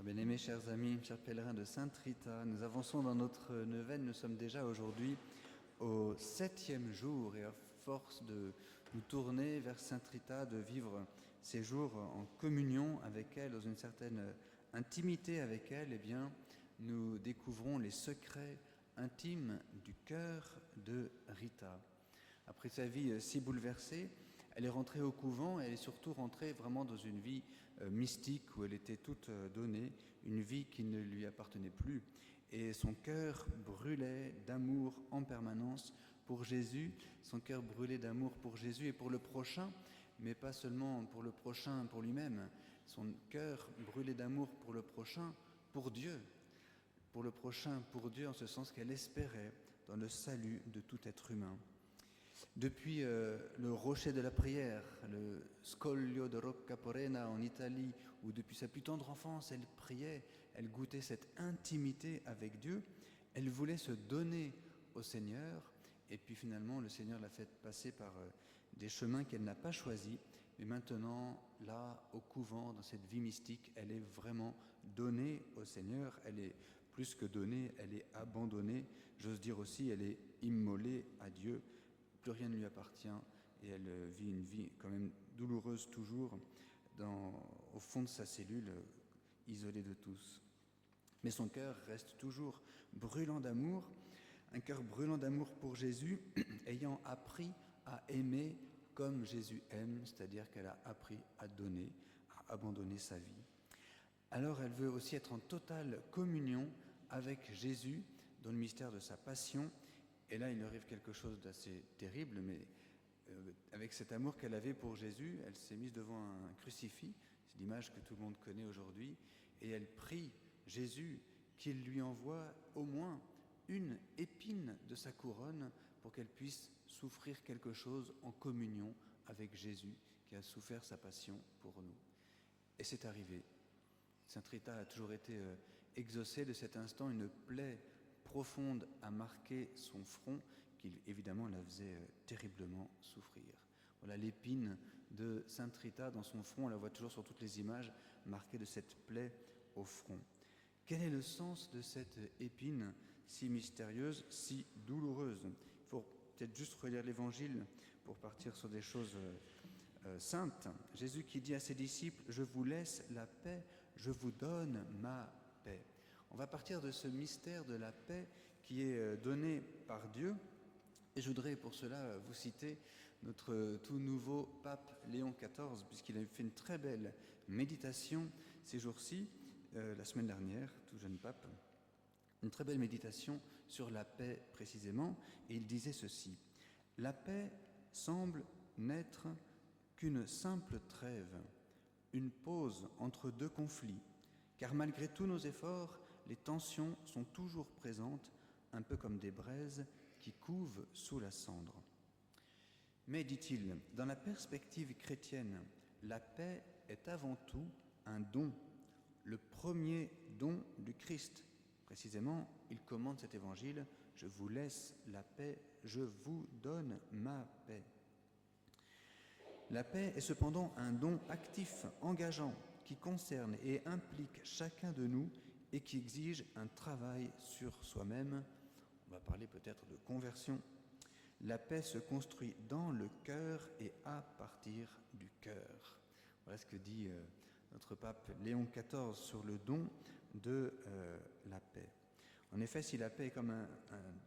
Très bien-aimés, chers amis, chers pèlerins de Sainte-Rita, nous avançons dans notre neuvaine. Nous sommes déjà aujourd'hui au 7e jour et à force de nous tourner vers Sainte-Rita, de vivre ces jours en communion avec elle, dans une certaine intimité avec elle, eh bien, nous découvrons les secrets intimes du cœur de Rita. Après sa vie si bouleversée, elle est rentrée au couvent et elle est surtout rentrée vraiment dans une vie mystique où elle était toute donnée, une vie qui ne lui appartenait plus. Et son cœur brûlait d'amour en permanence pour Jésus, son cœur brûlait d'amour pour Jésus et pour le prochain, mais pas seulement pour le prochain, pour lui-même. Son cœur brûlait d'amour pour le prochain, pour Dieu. Pour le prochain, pour Dieu, en ce sens qu'elle espérait dans le salut de tout être humain. Depuis le rocher de la prière, le Scoglio de Rocca Porena en Italie, où depuis sa plus tendre enfance, elle priait, elle goûtait cette intimité avec Dieu, elle voulait se donner au Seigneur, et puis finalement le Seigneur l'a fait passer par des chemins qu'elle n'a pas choisis, mais maintenant, là, au couvent, dans cette vie mystique, elle est vraiment donnée au Seigneur, elle est plus que donnée, elle est abandonnée, j'ose dire aussi, elle est immolée à Dieu. Plus rien ne lui appartient et elle vit une vie quand même douloureuse toujours au fond de sa cellule, isolée de tous. Mais son cœur reste toujours brûlant d'amour, un cœur brûlant d'amour pour Jésus, ayant appris à aimer comme Jésus aime, c'est-à-dire qu'elle a appris à donner, à abandonner sa vie. Alors elle veut aussi être en totale communion avec Jésus dans le mystère de sa passion. Et là, il arrive quelque chose d'assez terrible, mais avec cet amour qu'elle avait pour Jésus, elle s'est mise devant un crucifix, c'est l'image que tout le monde connaît aujourd'hui, et elle prie Jésus qu'il lui envoie au moins une épine de sa couronne pour qu'elle puisse souffrir quelque chose en communion avec Jésus qui a souffert sa passion pour nous. Et c'est arrivé. Sainte Rita a toujours été exaucée de cet instant, une plaie profonde a marqué son front, qui évidemment la faisait terriblement souffrir. Voilà l'épine de Sainte Rita dans son front, on la voit toujours sur toutes les images, marquée de cette plaie au front. Quel est le sens de cette épine si mystérieuse, si douloureuse? Il faut peut-être juste relire l'Évangile pour partir sur des choses saintes. Jésus qui dit à ses disciples « Je vous laisse la paix, je vous donne ma paix ». On va partir de ce mystère de la paix qui est donné par Dieu. Et je voudrais pour cela vous citer notre tout nouveau pape Léon XIV, puisqu'il a fait une très belle méditation ces jours-ci, la semaine dernière, tout jeune pape, une très belle méditation sur la paix précisément, et il disait ceci: « La paix semble n'être qu'une simple trêve, une pause entre deux conflits, car malgré tous nos efforts, les tensions sont toujours présentes, un peu comme des braises qui couvent sous la cendre. Mais, dit-il, dans la perspective chrétienne, la paix est avant tout un don, le premier don du Christ. Précisément, il commande cet évangile, « Je vous laisse la paix, je vous donne ma paix ». La paix est cependant un don actif, engageant, qui concerne et implique chacun de nous et qui exige un travail sur soi-même. On va parler peut-être de conversion. La paix se construit dans le cœur et à partir du cœur. Voilà ce que dit notre pape Léon XIV sur le don de la paix. En effet, si la paix est comme un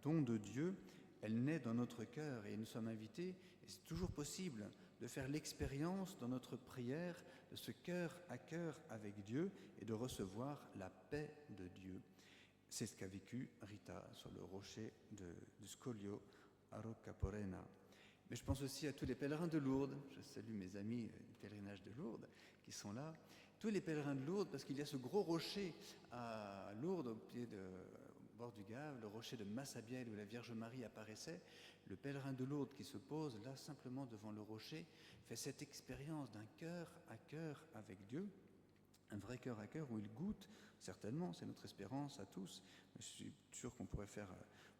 don de Dieu, elle naît dans notre cœur et nous sommes invités, et c'est toujours possible, de faire l'expérience dans notre prière de ce cœur à cœur avec Dieu et de recevoir la paix de Dieu. C'est ce qu'a vécu Rita sur le rocher du Scoglio à Rocca Porena. Mais je pense aussi à tous les pèlerins de Lourdes. Je salue mes amis du pèlerinage de Lourdes qui sont là. Tous les pèlerins de Lourdes, parce qu'il y a ce gros rocher à Lourdes, au bord du Gave, le rocher de Massabielle où la Vierge Marie apparaissait. Le pèlerin de Lourdes qui se pose là simplement devant le rocher fait cette expérience d'un cœur à cœur avec Dieu. Un vrai cœur à cœur où il goûte, certainement, c'est notre espérance à tous, mais je suis sûr qu'on pourrait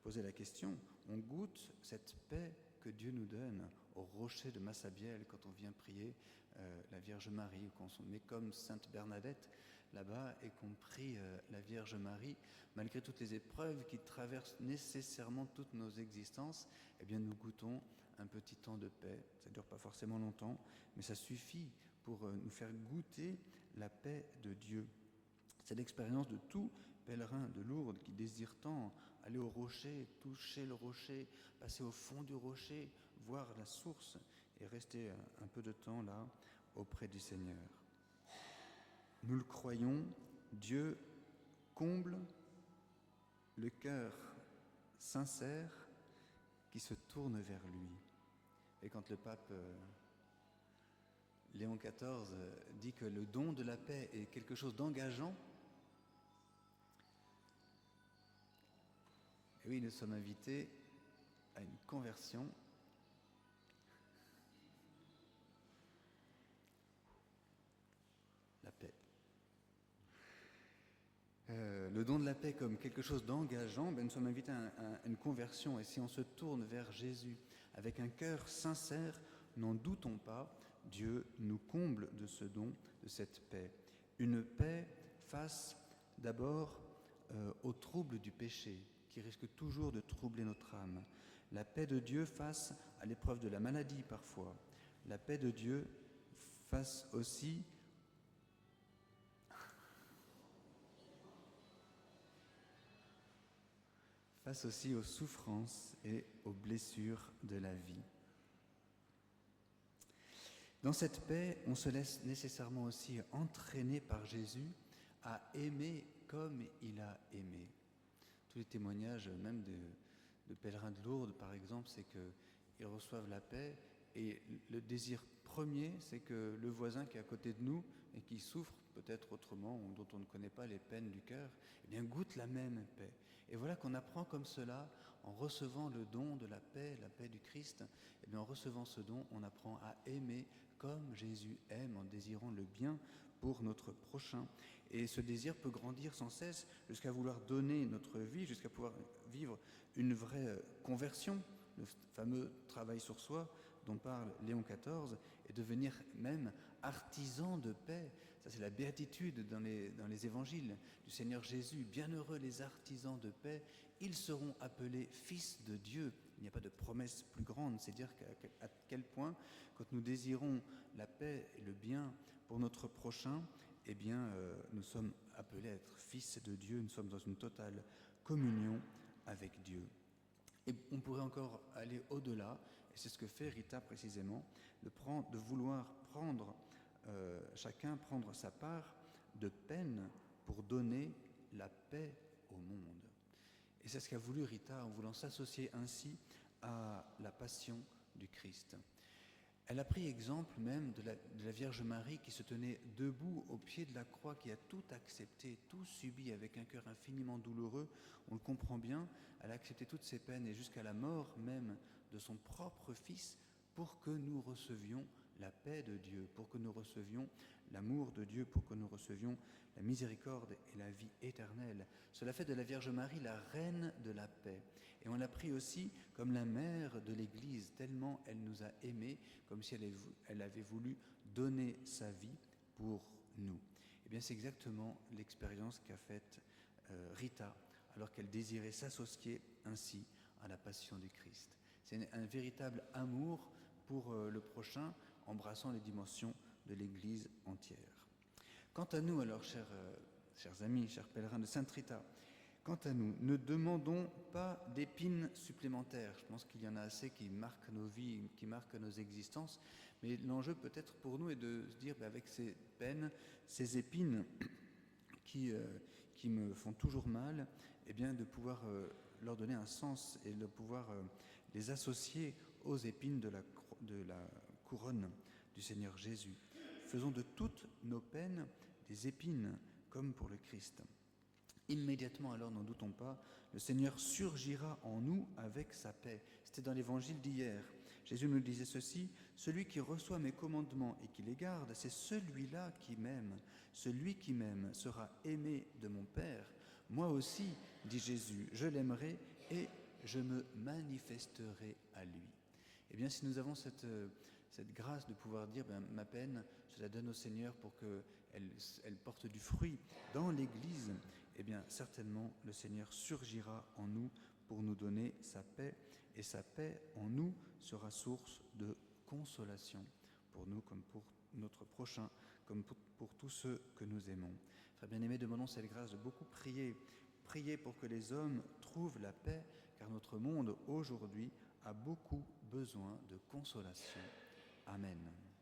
poser la question, on goûte cette paix que Dieu nous donne au rocher de Massabielle quand on vient prier la Vierge Marie, ou quand on met comme Sainte Bernadette, là-bas et qu'ont pris la Vierge Marie, malgré toutes les épreuves qui traversent nécessairement toutes nos existences, eh bien nous goûtons un petit temps de paix. Ça ne dure pas forcément longtemps, mais ça suffit pour nous faire goûter la paix de Dieu. C'est l'expérience de tout pèlerin de Lourdes qui désire tant aller au rocher, toucher le rocher, passer au fond du rocher, voir la source et rester un peu de temps là auprès du Seigneur. Nous le croyons, Dieu comble le cœur sincère qui se tourne vers lui. Et quand le pape Léon XIV dit que le don de la paix est quelque chose d'engageant, et oui, nous sommes invités à une conversion. La paix. Le don de la paix comme quelque chose d'engageant, nous sommes invités à une conversion. Et si on se tourne vers Jésus avec un cœur sincère, n'en doutons pas, Dieu nous comble de ce don, de cette paix. Une paix face d'abord au trouble du péché, qui risque toujours de troubler notre âme. La paix de Dieu face à l'épreuve de la maladie parfois. La paix de Dieu face aussi aux souffrances et aux blessures de la vie. Dans cette paix, on se laisse nécessairement aussi entraîner par Jésus à aimer comme il a aimé. Tous les témoignages, même de pèlerins de Lourdes, par exemple, c'est qu'ils reçoivent la paix et le désir premier, c'est que le voisin qui est à côté de nous et qui souffre peut-être autrement ou dont on ne connaît pas les peines du cœur, eh bien goûte la même paix. Et voilà qu'on apprend comme cela, en recevant le don de la paix du Christ, eh bien en recevant ce don, on apprend à aimer comme Jésus aime, en désirant le bien pour notre prochain. Et ce désir peut grandir sans cesse jusqu'à vouloir donner notre vie, jusqu'à pouvoir vivre une vraie conversion, le fameux travail sur soi dont parle Léon XIV, et devenir même artisan de paix. Ça, c'est la béatitude dans les évangiles du Seigneur Jésus. Bienheureux les artisans de paix, ils seront appelés fils de Dieu. Il n'y a pas de promesse plus grande, c'est dire à quel point, quand nous désirons la paix et le bien pour notre prochain, eh bien, nous sommes appelés à être fils de Dieu, nous sommes dans une totale communion avec Dieu. Et on pourrait encore aller au-delà, et c'est ce que fait Rita précisément, de vouloir chacun prendre sa part de peine pour donner la paix au monde. Et c'est ce qu'a voulu Rita en voulant s'associer ainsi à la passion du Christ. Elle a pris exemple même de la Vierge Marie qui se tenait debout au pied de la croix, qui a tout accepté, tout subi avec un cœur infiniment douloureux. On le comprend bien, elle a accepté toutes ses peines et jusqu'à la mort même de son propre Fils pour que nous recevions la paix de Dieu, pour que nous recevions l'amour de Dieu, pour que nous recevions la miséricorde et la vie éternelle. Cela fait de la Vierge Marie la reine de la paix. Et on l'a pris aussi comme la mère de l'Église, tellement elle nous a aimés, comme si elle avait voulu donner sa vie pour nous. Eh bien, c'est exactement l'expérience qu'a faite Rita, alors qu'elle désirait s'associer ainsi à la passion du Christ. C'est un véritable amour pour le prochain, embrassant les dimensions de l'Église entière. Quant à nous, alors, chers amis, chers pèlerins de Sainte Rita, quant à nous, ne demandons pas d'épines supplémentaires. Je pense qu'il y en a assez qui marquent nos vies, qui marquent nos existences. Mais l'enjeu peut-être pour nous est de se dire, avec ces peines, ces épines qui me font toujours mal, eh bien de pouvoir leur donner un sens et de pouvoir les associer aux épines de la couronne du Seigneur Jésus. Faisons de toutes nos peines des épines, comme pour le Christ. Immédiatement, alors, n'en doutons pas, le Seigneur surgira en nous avec sa paix. C'était dans l'évangile d'hier. Jésus nous disait ceci: « Celui qui reçoit mes commandements et qui les garde, c'est celui-là qui m'aime. Celui qui m'aime sera aimé de mon Père. Moi aussi, dit Jésus, je l'aimerai et je me manifesterai à lui. » Eh bien, si nous avons cette grâce de pouvoir dire, ma peine, je la donne au Seigneur pour qu'elle elle porte du fruit dans l'Église, eh bien certainement le Seigneur surgira en nous pour nous donner sa paix, et sa paix en nous sera source de consolation pour nous comme pour notre prochain, comme pour tous ceux que nous aimons. Frères bien-aimés, demandons cette grâce de beaucoup prier. Priez pour que les hommes trouvent la paix, car notre monde aujourd'hui a beaucoup besoin de consolation. Amen.